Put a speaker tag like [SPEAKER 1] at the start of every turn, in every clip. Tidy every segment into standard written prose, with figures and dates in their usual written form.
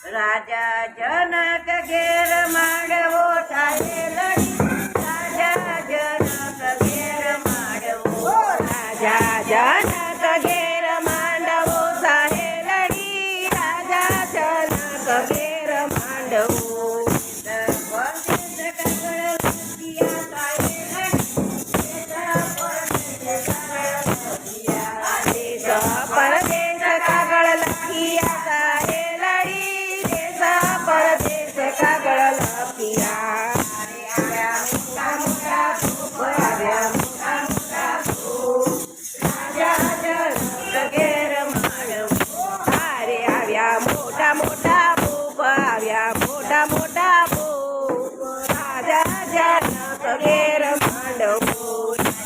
[SPEAKER 1] રાજા જનક ઘેર માંડવો થાય લડી, રાજા જનક ઘેર માંડવો,
[SPEAKER 2] રાજા જનક ઘેર માંડવો સાહે લડી, રાજા જનક ઘેર માંડવો. પરદેશ કાગળ લખિયા સાહે લડી, દેશ પરદેશ કાગળ લખિયા. હારે આવ્યા મોટા મોટા ભૂપ, આવ્યા મોટા મોટા ભૂપ, રાજા જનક ઘેર માંડવો.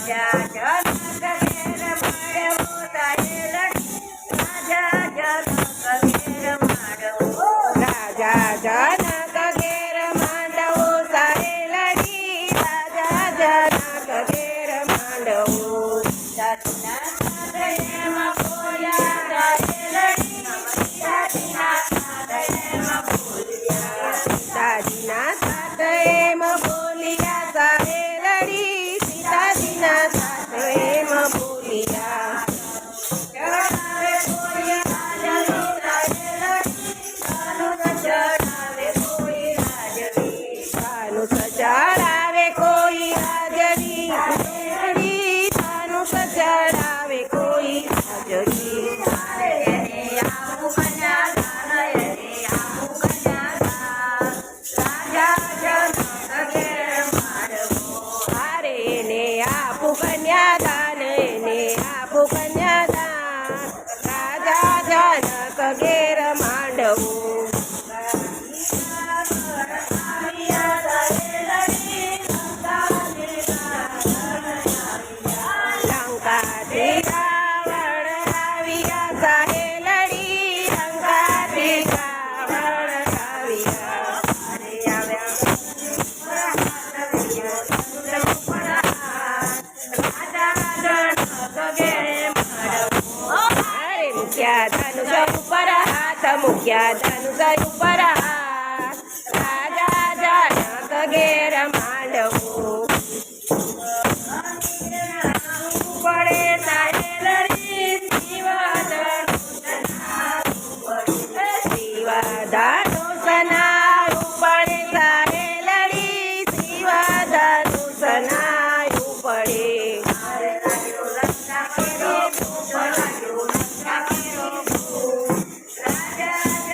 [SPEAKER 1] રાજા જનક ઘેર માંડવો થાય લડી, રાજા જનક ઘેર માંડવો,
[SPEAKER 2] રાજા જનક ઘેર માંડવો સાહે લડી, રાજા જનક ઘેર માંડવો.
[SPEAKER 1] સીતાજીના સાધયમાં બોલ્યા થાય લડી, સીતાજીના સાધયમાં બોલ્યા,
[SPEAKER 2] સીતાજીના સાથે એમ બોલિયા સાહે લડી, સીતાજીના સાથે એમ બોલિયા.
[SPEAKER 1] ચડાવે કોઈ રાજવી થાય લડી, ચડાવે કોઈ રાજવી,
[SPEAKER 2] ધનુષ ચડાવે કોઈ રાજવી લડી, ધનુષ ચડાવે કોઈ રાજવી.
[SPEAKER 1] એને આવું કન્યાદાન, એને આવું કન્યાદાન, રાજા જનક ઘેર માંડવો,
[SPEAKER 2] હારે એને આપું કન્યાદાન, એને આપું કન્યાદાન, રાજા જનક ઘેર માંડવો.
[SPEAKER 1] આવ્યા થાય લડી,
[SPEAKER 2] લંકાથી રાવણ આવ્યા સાહે લડી, લંકાથી રાવણ આવ્યા. હારે મૂક્યા ધનુષ ઉપર હાથ, મૂક્યા ધનુષ ઉપર હાથ, રાજા જનક ઘેર માંડવો.
[SPEAKER 1] પડે તારે લડી, શિવ
[SPEAKER 2] શિવધન